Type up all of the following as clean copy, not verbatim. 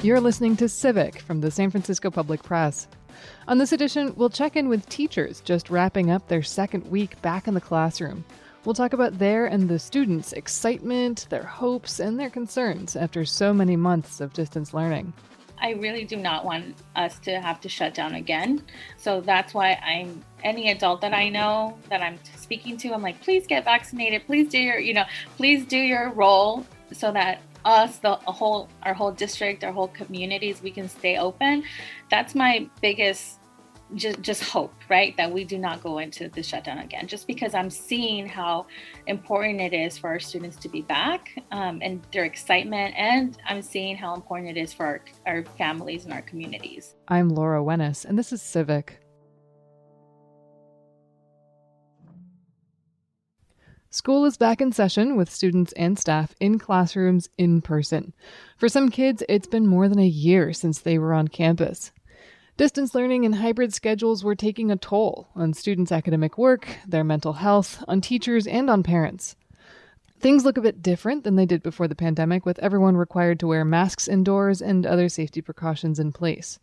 You're listening to Civic from the San Francisco Public Press. On this edition, we'll check in with teachers just wrapping up their second week back in the classroom. We'll talk about their and the students' excitement, their hopes, and their concerns after so many months of distance learning. I really do not want us to have to shut down again. So that's why any adult that I know that I'm speaking to, I'm like, please get vaccinated. Please do your role so that us, our whole district, our whole communities, we can stay open. That's my biggest just hope, right? That we do not go into the shutdown again, just because I'm seeing how important it is for our students to be back and their excitement. And I'm seeing how important it is for our families and our communities. I'm Laura Wennis, and this is Civic. School is back in session with students and staff in classrooms in person. For some kids, it's been more than a year since they were on campus. Distance learning and hybrid schedules were taking a toll on students' academic work, their mental health, on teachers, and on parents. Things look a bit different than they did before the pandemic, with everyone required to wear masks indoors and other safety precautions in place.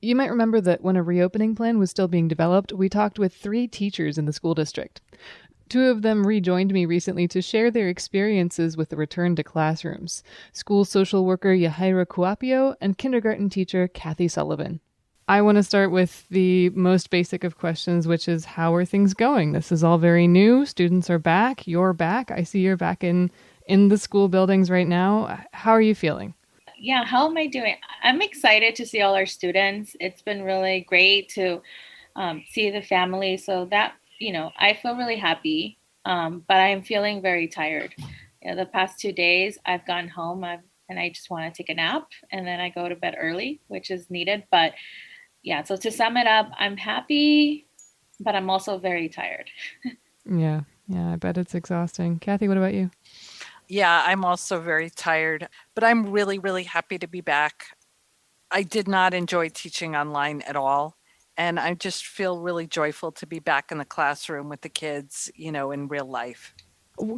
You might remember that when a reopening plan was still being developed, we talked with 3 teachers in the school district. 2 of them rejoined me recently to share their experiences with the return to classrooms: school social worker Yahaira Kuapio and kindergarten teacher Kathy Sullivan. I want to start with the most basic of questions, which is, how are things going? This is all very new. Students are back. You're back. I see you're back in the school buildings right now. How are you feeling? Yeah, how am I doing? I'm excited to see all our students. It's been really great to see the family. So that, I feel really happy, but I'm feeling very tired. The past 2 days I've gone home and I just want to take a nap, and then I go to bed early, which is needed. But yeah, so to sum it up, I'm happy, but I'm also very tired. Yeah, I bet it's exhausting. Kathy, what about you? Yeah, I'm also very tired, but I'm really, really happy to be back. I did not enjoy teaching online at all, and I just feel really joyful to be back in the classroom with the kids, in real life.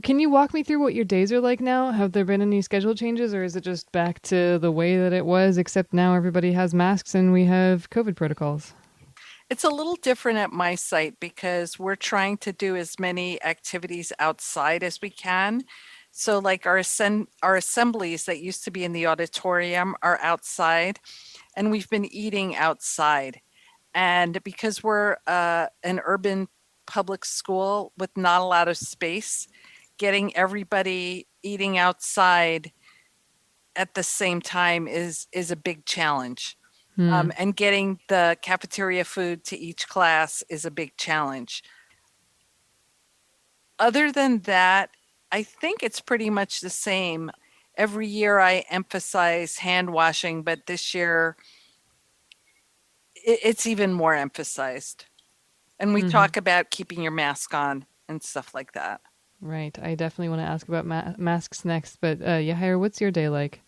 Can you walk me through what your days are like now? Have there been any schedule changes, or is it just back to the way that it was, except now everybody has masks and we have COVID protocols? It's a little different at my site because we're trying to do as many activities outside as we can. So like our assemblies that used to be in the auditorium are outside, and we've been eating outside. And because we're an urban public school with not a lot of space, getting everybody eating outside at the same time is a big challenge. And getting the cafeteria food to each class is a big challenge. Other than that, I think it's pretty much the same. Every year I emphasize hand washing, but this year it's even more emphasized. And we talk about keeping your mask on and stuff like that. Right. I definitely want to ask about masks next. But Yahaira, what's your day like?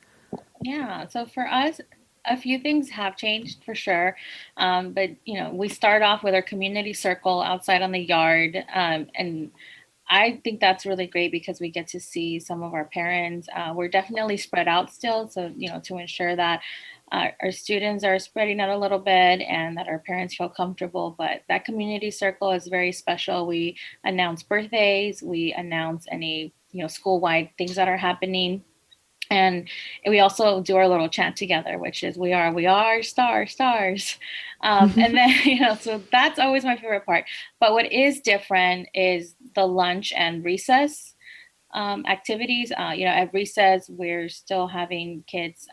Yeah. So for us, a few things have changed for sure. But, we start off with our community circle outside on the yard. And I think that's really great because we get to see some of our parents. We're definitely spread out still. So, to ensure that our students are spreading out a little bit and that our parents feel comfortable. But that community circle is very special. We announce birthdays. We announce any, school-wide things that are happening. And we also do our little chant together, which is we are stars. And then, so that's always my favorite part. But what is different is the lunch and recess activities. At recess, we're still having kids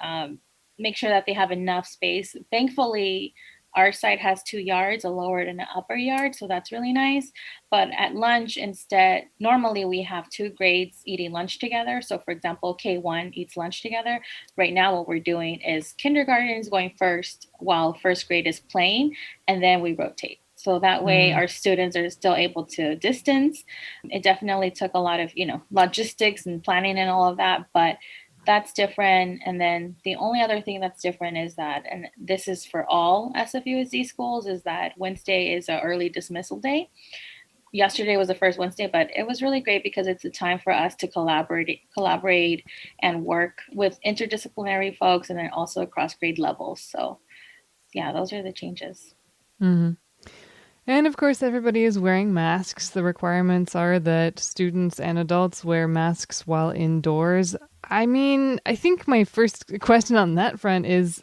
make sure that they have enough space. Thankfully, our site has 2 yards, a lower and an upper yard, so that's really nice. But at lunch instead, normally we have 2 grades eating lunch together. So for example, K1 eats lunch together. Right now what we're doing is kindergarten is going first while first grade is playing, and then we rotate. So that way our students are still able to distance. It definitely took a lot of, logistics and planning and all of that, but that's different. And then the only other thing that's different is that, and this is for all SFUSD schools, is that Wednesday is an early dismissal day. yesterday was the first Wednesday, but it was really great because it's a time for us to collaborate and work with interdisciplinary folks and then also across grade levels. So yeah, those are the changes. Mm-hmm. And of course, everybody is wearing masks. The requirements are that students and adults wear masks while indoors. I mean, I think my first question on that front is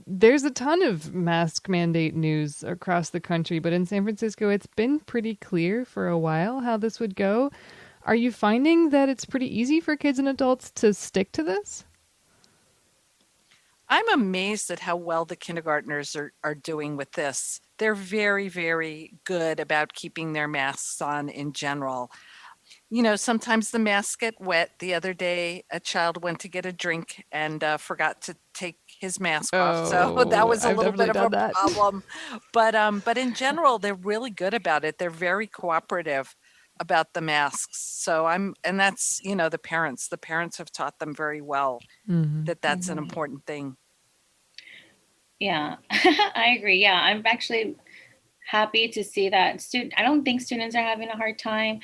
there's a ton of mask mandate news across the country, but in San Francisco, it's been pretty clear for a while how this would go. Are you finding that it's pretty easy for kids and adults to stick to this? I'm amazed at how well the kindergartners are doing with this. They're very, very good about keeping their masks on in general. You know, sometimes the masks get wet. The other day, a child went to get a drink and forgot to take his mask off. So that Oh, was a I've little bit definitely of done a that. problem. But in general, they're really good about it. They're very cooperative about the masks. So and that's, you know, the parents. The parents have taught them very well Mm-hmm. that that's an important thing. Yeah, I agree. Yeah, I'm actually happy to see that I don't think students are having a hard time.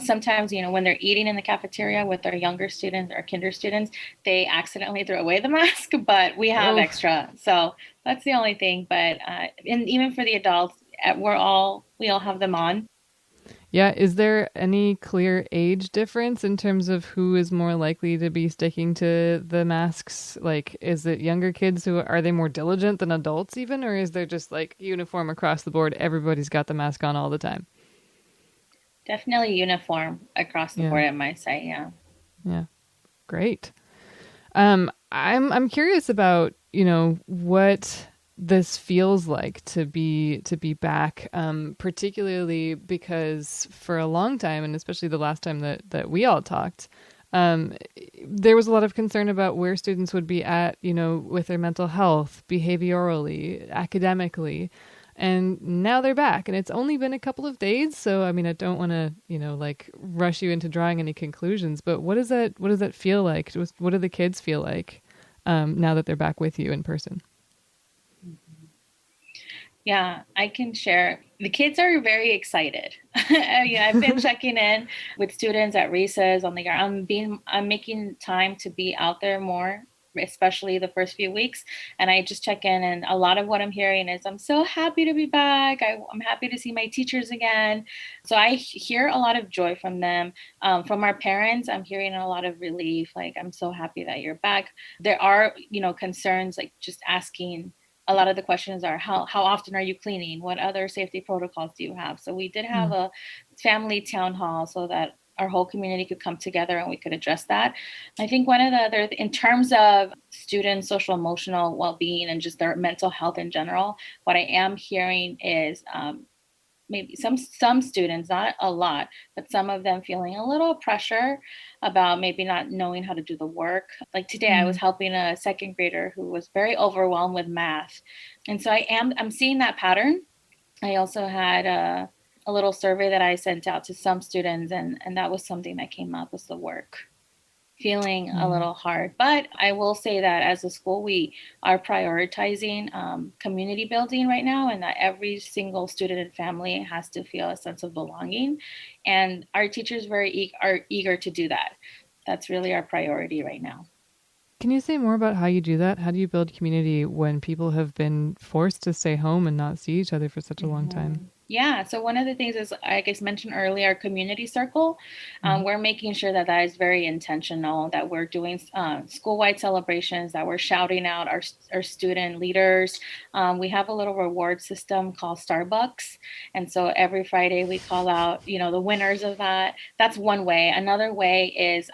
Sometimes, you know, when they're eating in the cafeteria with our younger students or kinder students, they accidentally throw away the mask, but we have Oh. extra. So that's the only thing. But and even for the adults, we all have them on. Yeah, is there any clear age difference in terms of who is more likely to be sticking to the masks? Like, is it younger kids are they more diligent than adults even, or is there just like uniform across the board? Everybody's got the mask on all the time. Definitely uniform across the board at my site. Yeah. Yeah. Great. I'm curious about, you know, what this feels like to be back, particularly because for a long time, and especially the last time that we all talked, there was a lot of concern about where students would be at, you know, with their mental health, behaviorally, academically. And now they're back, and it's only been a couple of days. So, I mean, I don't want to, you know, like rush you into drawing any conclusions, but what does that feel like? What do the kids feel like now that they're back with you in person? Yeah, I can share. The kids are very excited. Yeah, I've been checking in with students at recess on the yard. I'm making time to be out there more, especially the first few weeks. And I just check in, and a lot of what I'm hearing is, I'm so happy to be back. I'm happy to see my teachers again. So I hear a lot of joy from them. From our parents, I'm hearing a lot of relief. Like, I'm so happy that you're back. There are, you know, concerns like just asking. A lot of the questions are how often are you cleaning? What other safety protocols do you have? So we did have a family town hall so that our whole community could come together and we could address that. I think one of the other, in terms of students' social emotional well-being and just their mental health in general, what I am hearing is maybe some students, not a lot, but some of them feeling a little pressure about maybe not knowing how to do the work. Like today I was helping a second grader who was very overwhelmed with math. And so I'm seeing that pattern. I also had a little survey that I sent out to some students, and that was something that came up, was the work. Feeling a little hard. But I will say that as a school, we are prioritizing community building right now, and that every single student and family has to feel a sense of belonging. And our teachers are eager to do that. That's really our priority right now. Can you say more about how you do that? How do you build community when people have been forced to stay home and not see each other for such a long time? Yeah. So one of the things is, I guess mentioned earlier, our community circle. We're making sure that is very intentional, that we're doing school-wide celebrations, that we're shouting out our student leaders. We have a little reward system called Starbucks. And so every Friday we call out, you know, the winners of that. That's one way. Another way is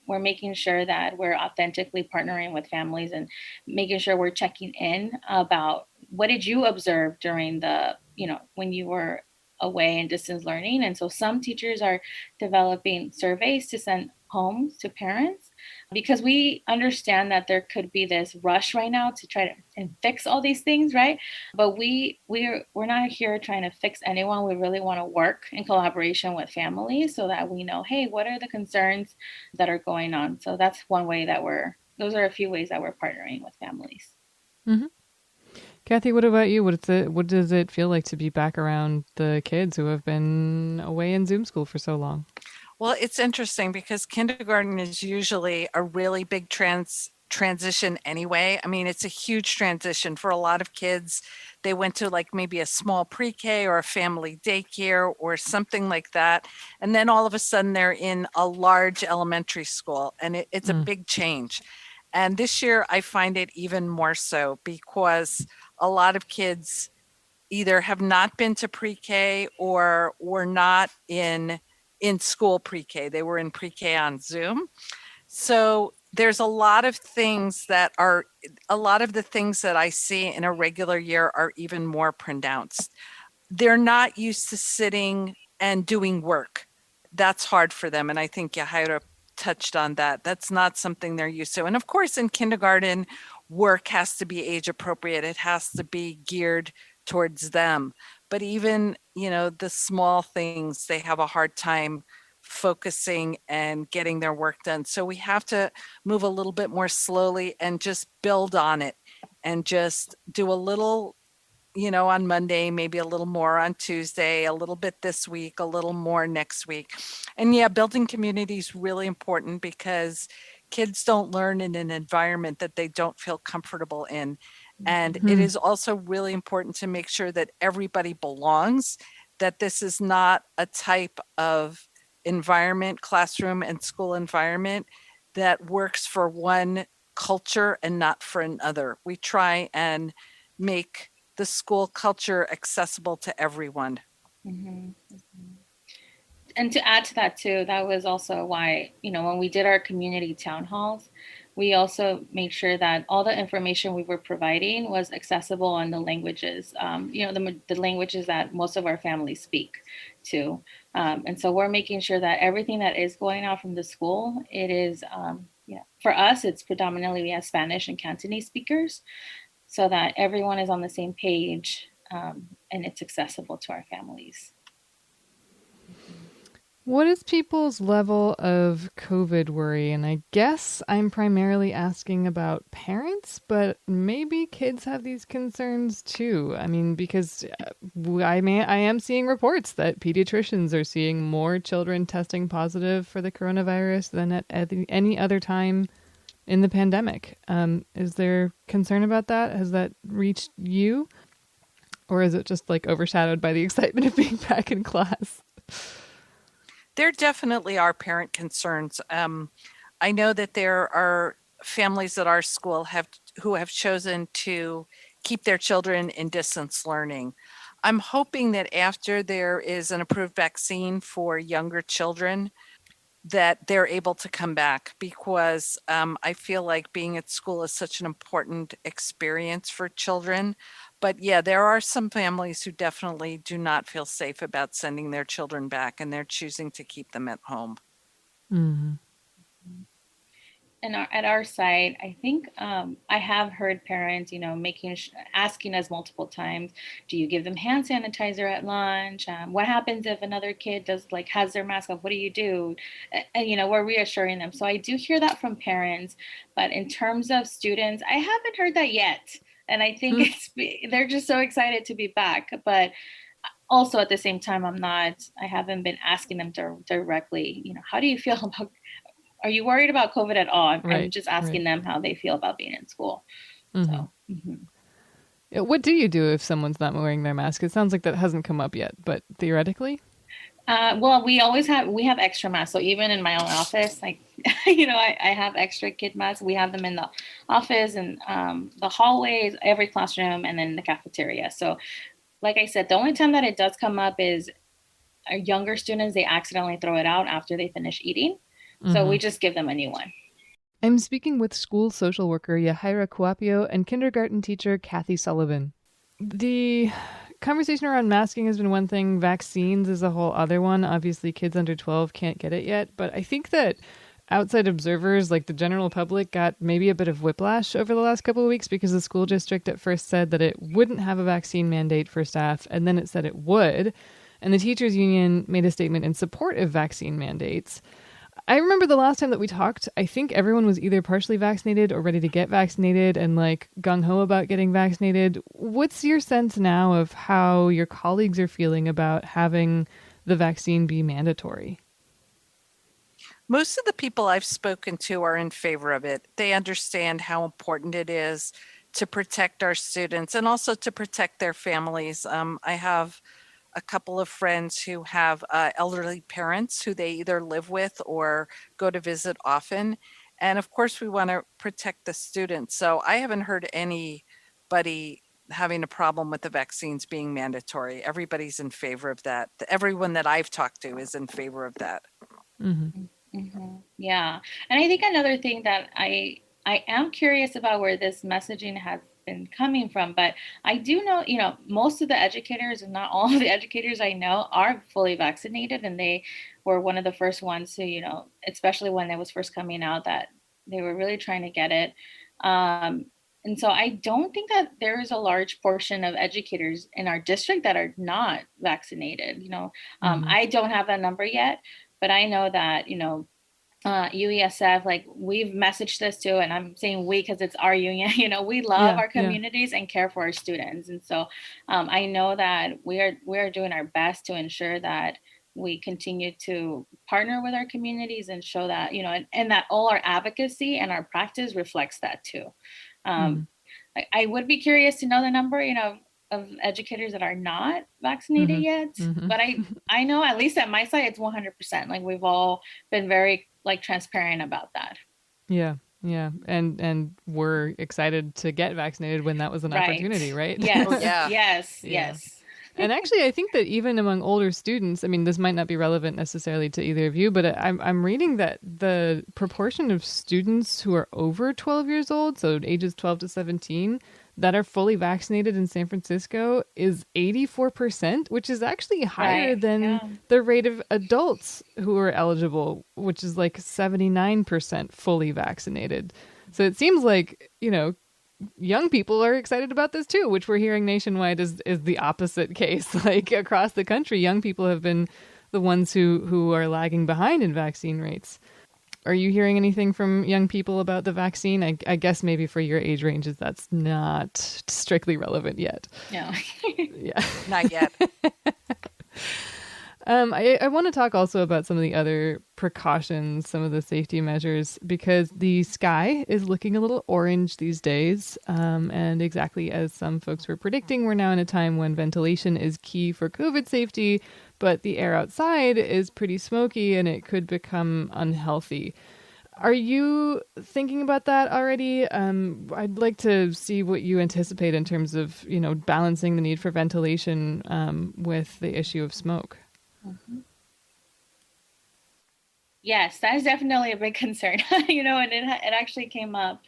we're making sure that we're authentically partnering with families and making sure we're checking in about what did you observe during the, you know, when you were away in distance learning. And so some teachers are developing surveys to send home to parents, because we understand that there could be this rush right now to try to and fix all these things, right? But we're not here trying to fix anyone. We really want to work in collaboration with families so that we know, hey, what are the concerns that are going on? So that's one way that those are a few ways that we're partnering with families. Mm-hmm. Kathy, what about you? What does it feel like to be back around the kids who have been away in Zoom school for so long? Well, it's interesting because kindergarten is usually a really big transition anyway. I mean, it's a huge transition for a lot of kids. They went to like maybe a small pre-K or a family daycare or something like that. And then all of a sudden they're in a large elementary school, and it's a big change. And this year I find it even more so because a lot of kids either have not been to pre-K or were not in school pre-K. They were in pre-K on Zoom. So there's a lot of the things that I see in a regular year are even more pronounced. They're not used to sitting and doing work. That's hard for them. And I think Yahaira touched on that. That's not something they're used to. And of course, in kindergarten, work has to be age appropriate. It has to be geared towards them. But even, the small things, they have a hard time focusing and getting their work done. So we have to move a little bit more slowly and just build on it and just do a little, on Monday, maybe a little more on Tuesday, a little bit this week, a little more next week. And yeah, building community is really important because kids don't learn in an environment that they don't feel comfortable in. And it is also really important to make sure that everybody belongs, that this is not a type of environment, classroom and school environment that works for one culture and not for another. We try and make the school culture accessible to everyone. Mm-hmm. And to add to that too, that was also why, when we did our community town halls, we also made sure that all the information we were providing was accessible in the languages, the languages that most of our families speak to. And so we're making sure that everything that is going out from the school, it is, for us, it's predominantly we have Spanish and Cantonese speakers so that everyone is on the same page and it's accessible to our families. What is people's level of COVID worry? And I guess I'm primarily asking about parents, but maybe kids have these concerns too. I mean, because I am seeing reports that pediatricians are seeing more children testing positive for the coronavirus than at any other time in the pandemic. Is there concern about that? Has that reached you? Or is it just like overshadowed by the excitement of being back in class? There definitely are parent concerns. I know that there are families at our school who have chosen to keep their children in distance learning. I'm hoping that after there is an approved vaccine for younger children, that they're able to come back because I feel like being at school is such an important experience for children. But yeah, there are some families who definitely do not feel safe about sending their children back, and they're choosing to keep them at home. Mm-hmm. And at our site, I think I have heard parents, asking us multiple times, do you give them hand sanitizer at lunch? What happens if another kid has their mask off? What do you do? And, we're reassuring them. So I do hear that from parents. But in terms of students, I haven't heard that yet. And I think they're just so excited to be back. But also at the same time, I haven't been asking them directly, how do you feel about, are you worried about COVID at all? I'm just asking them how they feel about being in school. Mm-hmm. So, What do you do if someone's not wearing their mask? It sounds like that hasn't come up yet, but theoretically? Well, we have extra masks. So even in my own office, I have extra kid masks. We have them in the office and the hallways, every classroom, and then the cafeteria. So like I said, the only time that it does come up is our younger students, they accidentally throw it out after they finish eating. So we just give them a new one. I'm speaking with school social worker Yahaira Kuapio and kindergarten teacher Kathy Sullivan. The conversation around masking has been one thing. Vaccines is a whole other one. Obviously, kids under 12 can't get it yet. But I think that outside observers, like the general public, got maybe a bit of whiplash over the last couple of weeks because the school district at first said that it wouldn't have a vaccine mandate for staff, and then it said it would. And the teachers union made a statement in support of vaccine mandates. I remember the last time that we talked, I think everyone was either partially vaccinated or ready to get vaccinated and like gung ho about getting vaccinated. What's your sense now of how your colleagues are feeling about having the vaccine be mandatory? Most of the people I've spoken to are in favor of it. They understand how important it is to protect our students and also to protect their families. I have a couple of friends who have elderly parents who they either live with or go to visit often. And of course, we want to protect the students. So I haven't heard anybody having a problem with the vaccines being mandatory. Everybody's in favor of that. Everyone that I've talked to is in favor of that. Yeah. And I think another thing that I am curious about where this messaging has been coming from, but I do know, most of the educators, and not all of the educators I know, are fully vaccinated, and they were one of the first ones to, especially when it was first coming out, that they were really trying to get it. And so I don't think that there is a large portion of educators in our district that are not vaccinated. I don't have that number yet, but I know that, UESF, like we've messaged this too, and I'm saying we because it's our union. We love our communities and care for our students, and so I know that we are doing our best to ensure that we continue to partner with our communities and show that and that all our advocacy and our practice reflects that too. I would be curious to know the number, of educators that are not vaccinated yet, but I know at least at my site it's 100%. Like we've all been very transparent about that. Yeah, and we're excited to get vaccinated when that was an opportunity, right? Yes. Oh, yeah. Yes. And actually, I think that even among older students, I mean, this might not be relevant necessarily to either of you, but I'm reading that the proportion of students who are over 12 years old, so ages 12 to 17, that are fully vaccinated in San Francisco is 84%, which is actually higher than the rate of adults who are eligible, which is like 79% fully vaccinated. So it seems like, young people are excited about this too, which we're hearing nationwide is the opposite case. Like across the country, young people have been the ones who are lagging behind in vaccine rates. Are you hearing anything from young people about the vaccine? I guess maybe for your age ranges, that's not strictly relevant yet. No. Yeah. Not yet. I want to talk also about some of the other precautions, some of the safety measures, because the sky is looking a little orange these days. And exactly as some folks were predicting, we're now in a time when ventilation is key for COVID safety, but the air outside is pretty smoky and it could become unhealthy. Are you thinking about that already? I'd like to see what you anticipate in terms of, balancing the need for ventilation with the issue of smoke. Yes, that is definitely a big concern. And it actually came up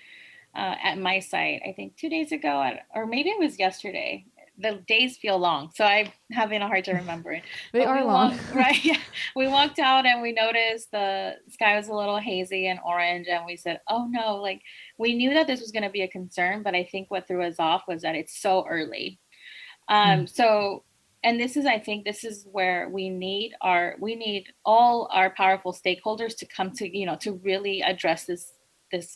at my site, I think 2 days ago, or maybe it was yesterday. The days feel long, so I'm having a hard time remembering. They are long. Right? Yeah. We walked out and we noticed the sky was a little hazy and orange, and we said, "Oh no!" Like we knew that this was going to be a concern, but I think what threw us off was that it's so early. So. And I think this is where we need all our powerful stakeholders to come to, to really address this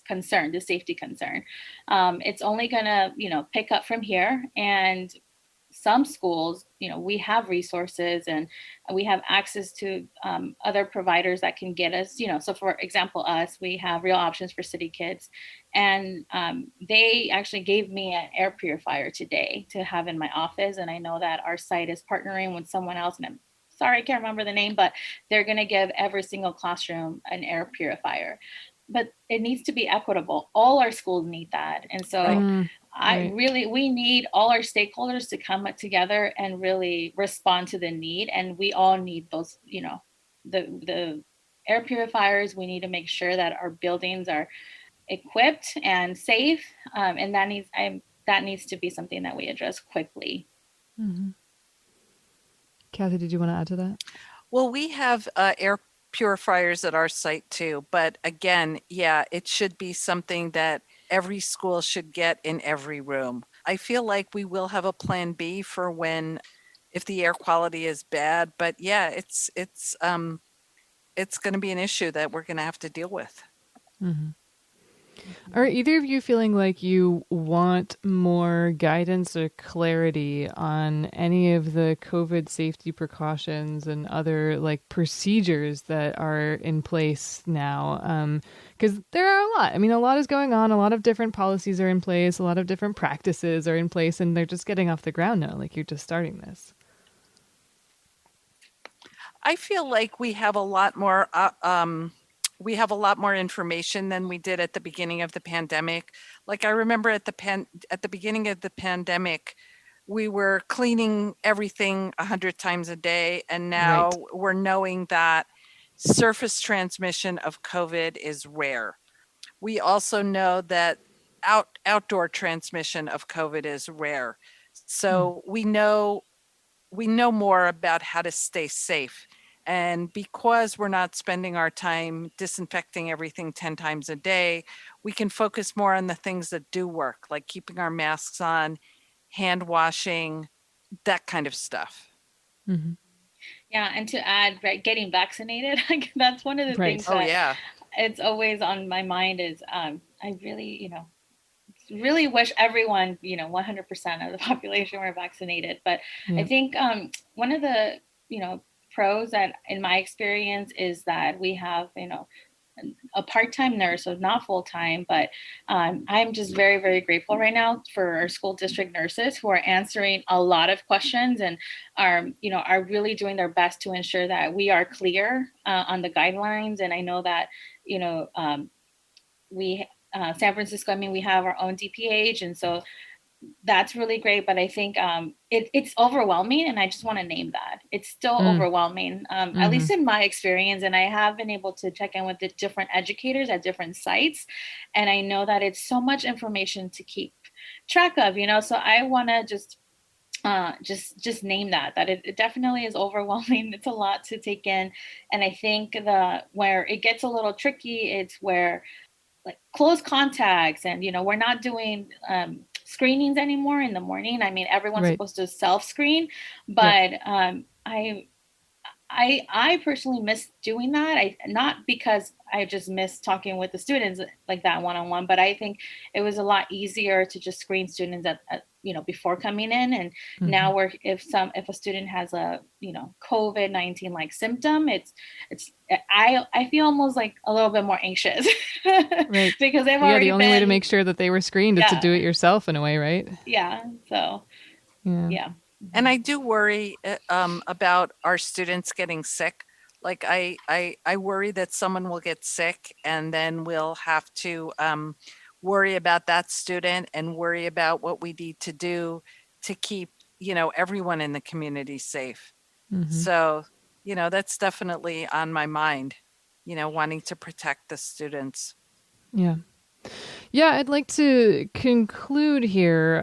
concern, this safety concern. It's only gonna, pick up from here. And some schools, we have resources and we have access to other providers that can get us, so for example, we have Real Options for City Kids. And they actually gave me an air purifier today to have in my office. And I know that our site is partnering with someone else, and I'm sorry, I can't remember the name, but they're going to give every single classroom an air purifier. But it needs to be equitable. All our schools need that. And so we need all our stakeholders to come together and really respond to the need. And we all need those, the air purifiers. We need to make sure that our buildings are equipped and safe. And that needs to be something that we address quickly. Kathy, did you want to add to that? Well, we have air purifiers at our site too, but again, it should be something that every school should get in every room. I feel like we will have a plan B for if the air quality is bad, but it's it's going to be an issue that we're going to have to deal with. Are either of you feeling like you want more guidance or clarity on any of the COVID safety precautions and other like procedures that are in place now? Because there are a lot. I mean, a lot is going on. A lot of different policies are in place. A lot of different practices are in place, and they're just getting off the ground now. Like you're just starting this. I feel like we have a lot more information than we did at the beginning of the pandemic. Like I remember at the beginning of the pandemic, we were cleaning everything 100 times a day, and now Right. we're knowing that surface transmission of COVID is rare. We also know that outdoor transmission of COVID is rare. So we know more about how to stay safe. And because we're not spending our time disinfecting everything 10 times a day, we can focus more on the things that do work, like keeping our masks on, hand washing, that kind of stuff. Mm-hmm. Yeah, and to add, right, getting vaccinated, that's one of the Right. things Oh that yeah. it's always on my mind is I really, really wish everyone, 100% of the population were vaccinated. But Yeah. I think one of the, pros that in my experience is that we have, a part-time nurse, so not full-time, but I'm just very, very grateful right now for our school district nurses who are answering a lot of questions and are really doing their best to ensure that we are clear on the guidelines. And I know that, we San Francisco, I mean, we have our own DPH, and so that's really great. But I think it's overwhelming, and I just want to name that it's still overwhelming, at least in my experience. And I have been able to check in with the different educators at different sites, and I know that it's so much information to keep track of. So I want to just name that it definitely is overwhelming. It's a lot to take in, and I think where it gets a little tricky, it's where like close contacts, and we're not doing screenings anymore in the morning. I mean, everyone's Right. supposed to self-screen, but I personally miss doing that. Not because I just miss talking with the students like that one-on-one, but I think it was a lot easier to just screen students at before coming in. And now if a student has a COVID-19 like symptom, I feel almost like a little bit more anxious, Right? Because they've Yeah, already the only way to make sure that they were screened is to do it yourself in a way, right? Yeah. So yeah. And I do worry about our students getting sick. Like I worry that someone will get sick, and then we'll have to worry about that student and worry about what we need to do to keep, everyone in the community safe. So, that's definitely on my mind, wanting to protect the students. Yeah. Yeah, I'd like to conclude here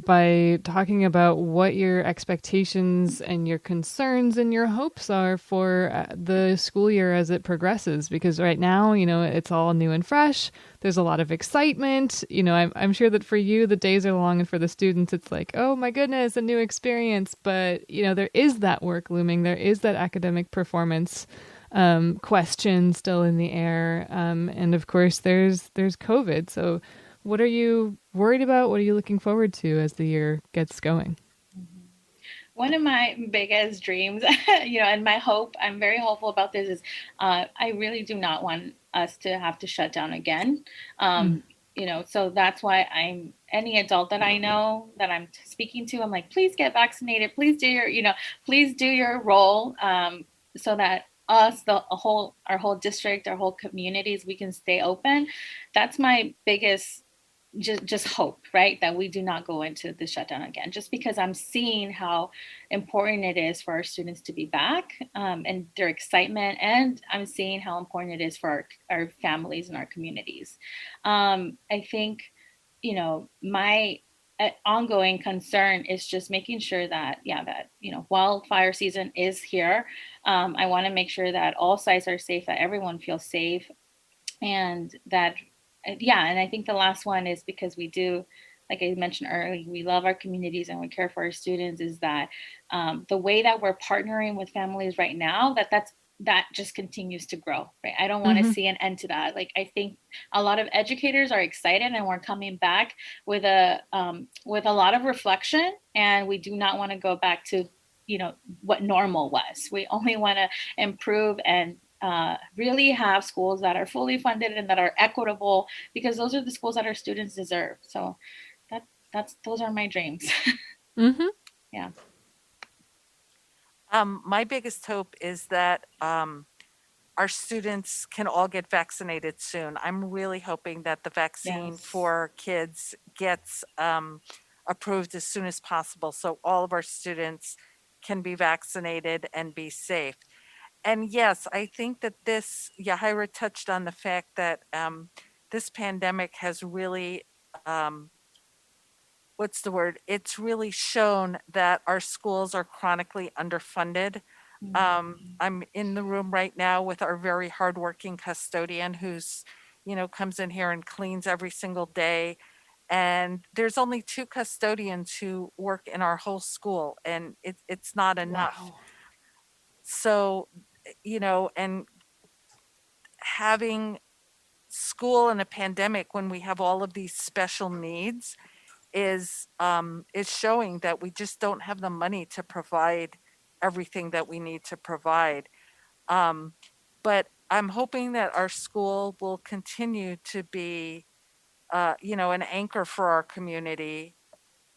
by talking about what your expectations and your concerns and your hopes are for the school year as it progresses. Because right now, it's all new and fresh. There's a lot of excitement. I'm sure that for you, the days are long, and for the students, it's like, oh my goodness, a new experience. But, there is that work looming. There is that academic performance question still in the air. And of course there's COVID. So what are you worried about? What are you looking forward to as the year gets going? One of my biggest dreams, and my hope, I'm very hopeful about this, is I really do not want us to have to shut down again. So that's why any adult that I know that I'm speaking to, I'm like, please get vaccinated. Please do your role, so that us, our whole district, our whole communities, we can stay open. That's my biggest just hope, right? That we do not go into the shutdown again, just because I'm seeing how important it is for our students to be back, and their excitement. And I'm seeing how important it is for our families and our communities. I think, my ongoing concern is just making sure that wildfire season is here. I want to make sure that all sites are safe, that everyone feels safe, and that and I think the last one is, because we do, like I mentioned earlier, we love our communities and we care for our students, is that the way that we're partnering with families right now, that's that just continues to grow, right? I don't want to see an end to that. Like, I think a lot of educators are excited, and we're coming back with a lot of reflection, and we do not want to go back to, what normal was. We only want to improve and really have schools that are fully funded and that are equitable, because those are the schools that our students deserve. So those are my dreams. Yeah. My biggest hope is that our students can all get vaccinated soon. I'm really hoping that the vaccine Yes. for kids gets approved as soon as possible, so all of our students can be vaccinated and be safe. And yes, I think that Yahira touched on the fact that this pandemic has really, it's really shown that our schools are chronically underfunded. I'm in the room right now with our very hardworking custodian who's, comes in here and cleans every single day. And there's only 2 custodians who work in our whole school, and it's not enough. Wow. So, and having school in a pandemic when we have all of these special needs is showing that we just don't have the money to provide everything that we need to provide. But I'm hoping that our school will continue to be, an anchor for our community,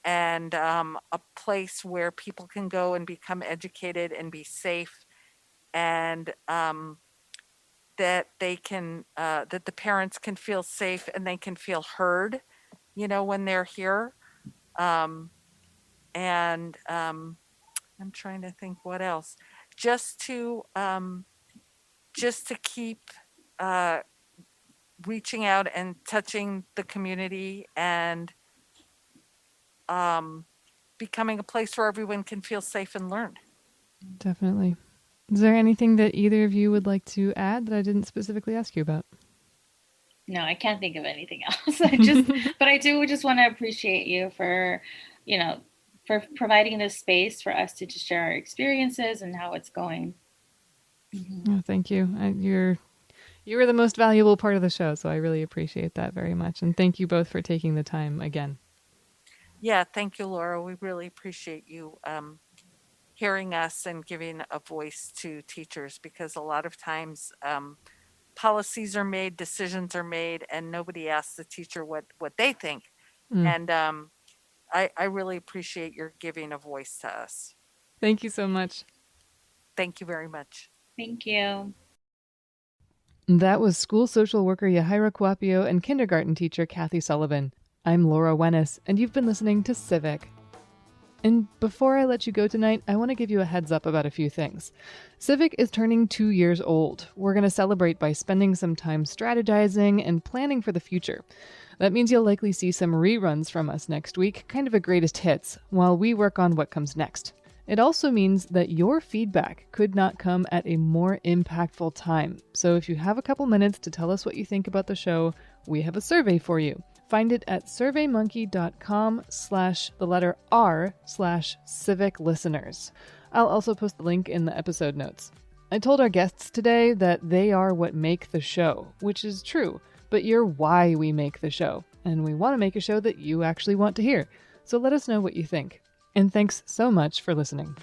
and a place where people can go and become educated and be safe, and that they can, that the parents can feel safe and they can feel heard, when they're here. And I'm trying to think what else. Just to keep reaching out and touching the community, and becoming a place where everyone can feel safe and learn. Definitely. Is there anything that either of you would like to add that I didn't specifically ask you about? No, I can't think of anything else. But I do just want to appreciate you for, for providing this space for us to just share our experiences and how it's going. Oh, thank you. You were the most valuable part of the show, so I really appreciate that very much. And thank you both for taking the time again. Yeah, thank you, Laura. We really appreciate you hearing us and giving a voice to teachers, because a lot of times policies are made, decisions are made, and nobody asks the teacher what they think. And I really appreciate your giving a voice to us. Thank you so much. Thank you very much. Thank you. That was school social worker Yahira Kuapio and kindergarten teacher Kathy Sullivan. I'm Laura Wennis, and you've been listening to Civic. And before I let you go tonight, I want to give you a heads up about a few things. Civic is turning 2 years old. We're going to celebrate by spending some time strategizing and planning for the future. That means you'll likely see some reruns from us next week, kind of a greatest hits, while we work on what comes next. It also means that your feedback could not come at a more impactful time. So if you have a couple minutes to tell us what you think about the show, we have a survey for you. Find it at surveymonkey.com/R/civic listeners. I'll also post the link in the episode notes. I told our guests today that they are what make the show, which is true, but you're why we make the show. And we want to make a show that you actually want to hear. So let us know what you think. And thanks so much for listening.